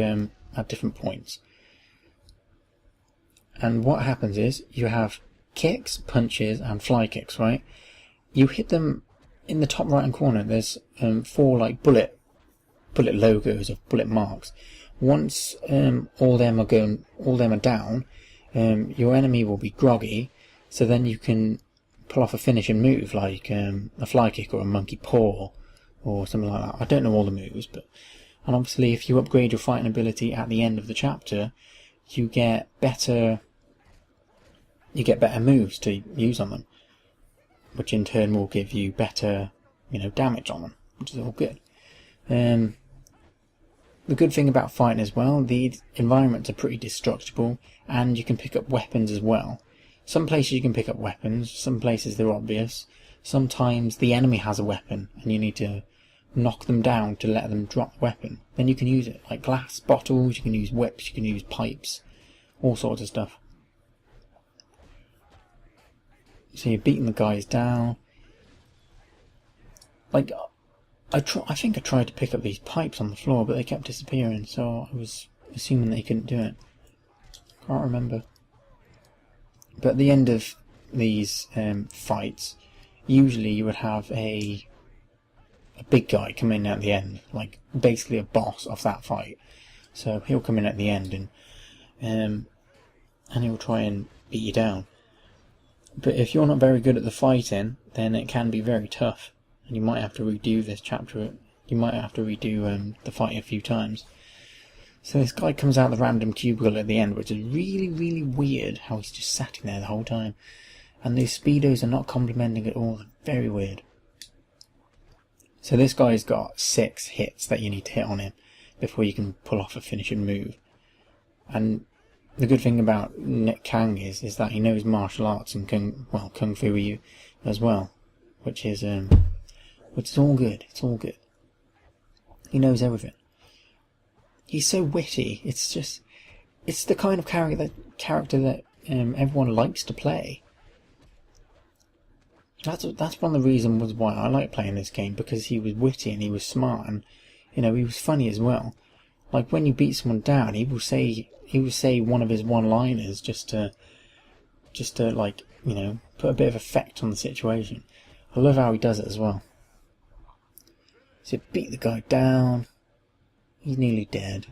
at different points. And what happens is you have kicks, punches, and fly kicks, right? You hit them in the top right hand corner. There's 4 like bullet logos of bullet marks. Once all them are down, your enemy will be groggy. So then you can pull off a finishing move like a fly kick or a monkey paw or something like that. I don't know all the moves, and obviously if you upgrade your fighting ability at the end of the chapter, you get better moves to use on them, which in turn will give you better, damage on them, which is all good. The good thing about fighting as well, the environments are pretty destructible, and you can pick up weapons as well. Some places you can pick up weapons, some places they're obvious. Sometimes the enemy has a weapon and you need to knock them down to let them drop the weapon. Then you can use it, like glass bottles, you can use whips, you can use pipes, all sorts of stuff. So you're beating the guys down. Like, I think I tried to pick up these pipes on the floor, but they kept disappearing, so I was assuming that you couldn't do it. Can't remember. But at the end of these fights, usually you would have a big guy come in at the end, like basically a boss of that fight. So he'll come in at the end and he'll try and beat you down. But if you're not very good at the fighting, then it can be very tough, and you might have to redo this chapter. You might have to redo the fight a few times. So this guy comes out the random cubicle at the end, which is really, really weird how he's just sat in there the whole time. And these speedos are not complimenting at all. They're very weird. So this guy's got 6 hits that you need to hit on him before you can pull off a finishing move. And the good thing about Nick Kang is that he knows martial arts and kung fu as well, which is all good. It's all good. He knows everything. He's so witty. It's the kind of character that everyone likes to play. That's one of the reasons why I like playing this game, because he was witty and he was smart and he was funny as well. Like when you beat someone down, he will say one of his one-liners just to like put a bit of effect on the situation. I love how he does it as well. So beat the guy down. He's nearly dead.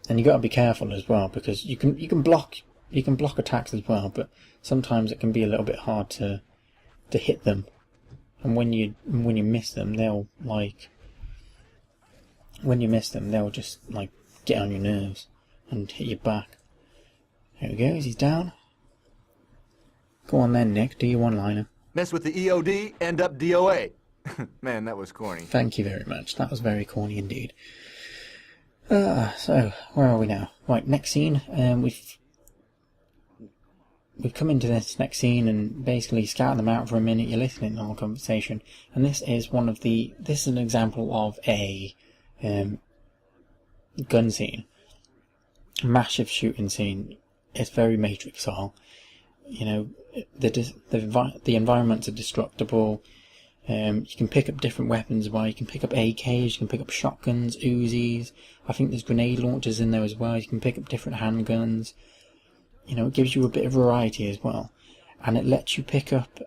And you got to be careful as well, because you can block attacks as well, but sometimes it can be a little bit hard to hit them. And when you miss them, they'll just like get on your nerves and hit you back. There he goes. He's down. Go on then, Nick. Do your one-liner. Mess with the EOD, end up DOA. Man, that was corny. Thank you very much. That was very corny indeed. So, where are we now? Right, next scene. We've come into this next scene and basically scouted them out for a minute. You're listening to the whole conversation. And this is an example of a gun scene. Massive shooting scene. It's very Matrix style. The environments are destructible. You can pick up different weapons as well. You can pick up AKs, you can pick up shotguns, Uzis. I think there's grenade launchers in there as well. You can pick up different handguns. It gives you a bit of variety as well. And it lets you pick up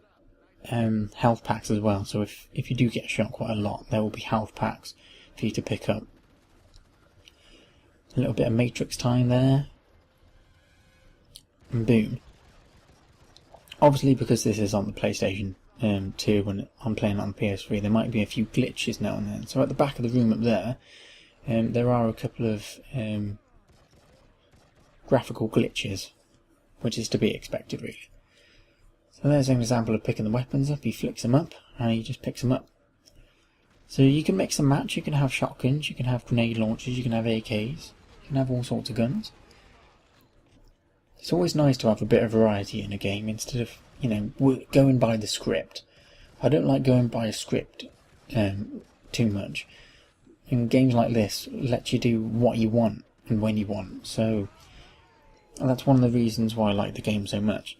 health packs as well. So if you do get shot quite a lot, there will be health packs for you to pick up. A little bit of Matrix time there. And boom. Obviously, because this is on the PlayStation 2 when I'm playing it on PS3, there might be a few glitches now and then. So at the back of the room up there, there are a couple of graphical glitches, which is to be expected really. So there's an example of picking the weapons up. He flicks them up and he just picks them up. So you can mix and match. You can have shotguns, you can have grenade launchers, you can have AKs, you can have all sorts of guns. It's always nice to have a bit of variety in a game instead of, going by the script. I don't like going by a script too much. And games like this let you do what you want and when you want. So that's one of the reasons why I like the game so much.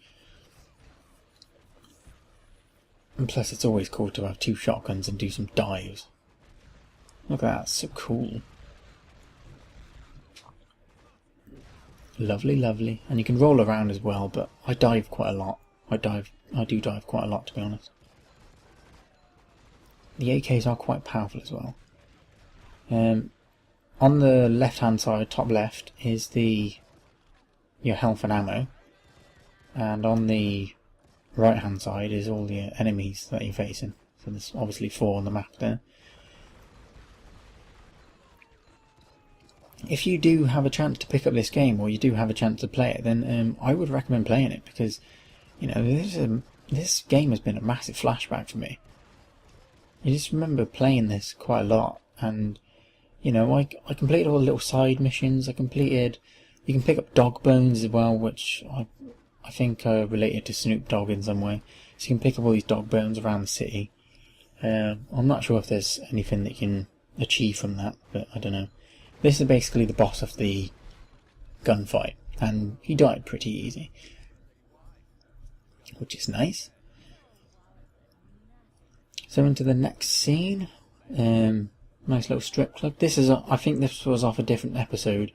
And plus it's always cool to have 2 shotguns and do some dives. Look at that, it's so cool. Lovely, lovely. And you can roll around as well, but I dive quite a lot. I do dive quite a lot, to be honest. The AKs are quite powerful as well. On the left hand side, top left, is your health and ammo. And on the right hand side is all the enemies that you're facing. So there's obviously 4 on the map there. If you do have a chance to pick up this game, or you do have a chance to play it, then I would recommend playing it, because, you know, this game has been a massive flashback for me. I just remember playing this quite a lot, and, you know, I completed all the little side missions. You can pick up dog bones as well, which I think are related to Snoop Dogg in some way. So you can pick up all these dog bones around the city. I'm not sure if there's anything that you can achieve from that, but I don't know. This is basically the boss of the gunfight, and he died pretty easy, which is nice. So into the next scene, nice little strip club. This is, I think this was off a different episode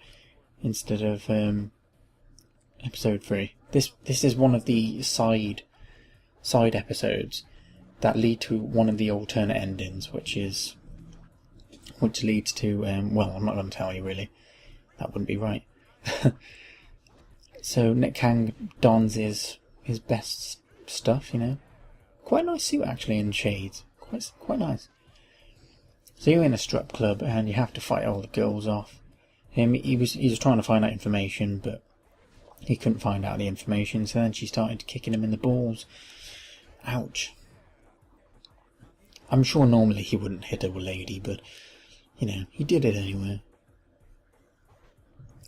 instead of episode 3. This is one of the side episodes that lead to one of the alternate endings, which leads to, well, I'm not going to tell you really, that wouldn't be right. So Nick Kang dons his best stuff, you know. Quite a nice suit actually, in shades, quite nice. So you're in a strip club and you have to fight all the girls off. He was trying to find out information, but he couldn't find out the information, so then she started kicking him in the balls. Ouch. I'm sure normally he wouldn't hit a lady, but, you know, he did it anyway.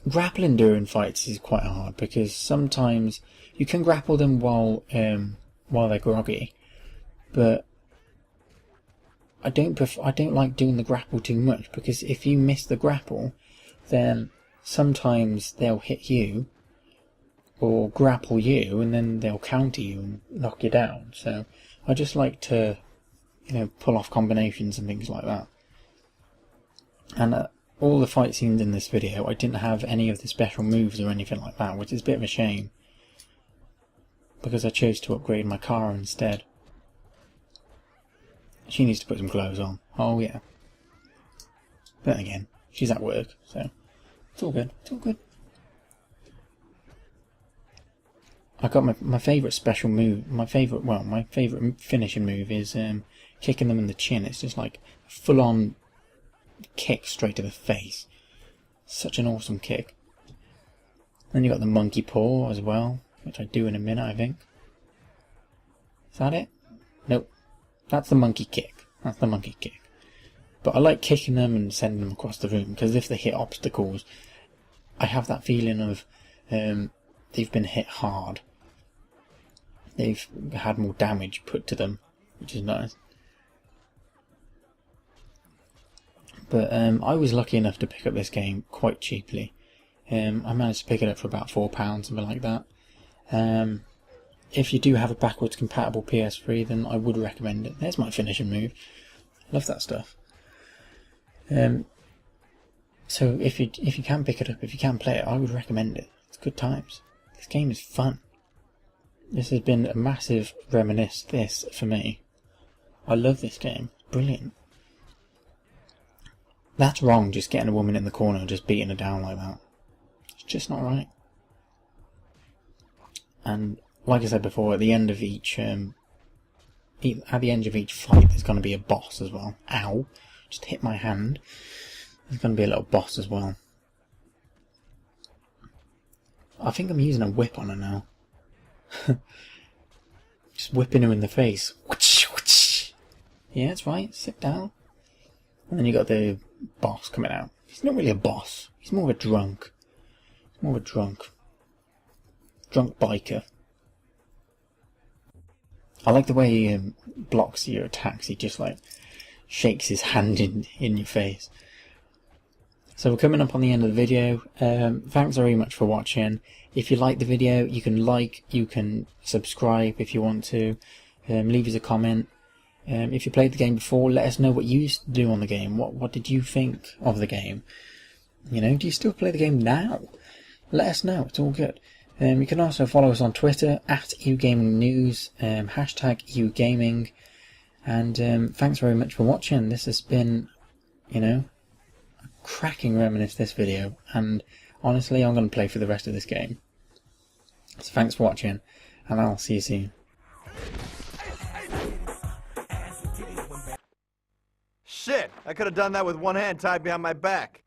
Grappling during fights is quite hard, because sometimes you can grapple them while they're groggy, but I don't like doing the grapple too much, because if you miss the grapple, then sometimes they'll hit you or grapple you, and then they'll counter you and knock you down. So I just like to, you know, pull off combinations and things like that. And all the fight scenes in this video, I didn't have any of the special moves or anything like that, which is a bit of a shame, because I chose to upgrade my car instead. She needs to put some clothes on. Oh yeah. But then again, she's at work, so it's all good. It's all good. I got my favourite special move. My favourite finishing move is kicking them in the chin. It's just like a full-on kick straight to the face. Such an awesome kick. Then you got the monkey paw as well, which I do in a minute, I think. Is that it? Nope. That's the monkey kick. That's the monkey kick. But I like kicking them and sending them across the room, because if they hit obstacles, I have that feeling of they've been hit hard. They've had more damage put to them, which is nice. But I was lucky enough to pick up this game quite cheaply. I managed to pick it up for about £4, something like that. If you do have a backwards compatible PS3, then I would recommend it. There's my finishing move. Love that stuff. So if you can pick it up, if you can play it, I would recommend it. It's good times. This game is fun. This has been a massive Reminisce This for me. I love this game. Brilliant. That's wrong, just getting a woman in the corner and just beating her down like that. It's just not right. And like I said before, at the end of each fight, there's going to be a boss as well. Ow! Just hit my hand. There's going to be a little boss as well. I think I'm using a whip on her now. Just whipping her in the face. Yeah, that's right. Sit down. And then you got the boss coming out. He's not really a boss. He's more of a drunk. He's more of a drunk biker. I like the way he blocks your attacks. He just like shakes his hand in your face. So we're coming up on the end of the video. Thanks very much for watching. If you like the video, you can subscribe if you want to. Leave us a comment. If you played the game before, let us know what you used to do on the game. What did you think of the game? You know, do you still play the game now? Let us know, it's all good. You can also follow us on Twitter, at EuGaming News, hashtag EuGaming. And thanks very much for watching. This has been, you know, a cracking Reminisce This video. And honestly, I'm going to play for the rest of this game. So thanks for watching, and I'll see you soon. Shit, I could have done that with one hand tied behind my back.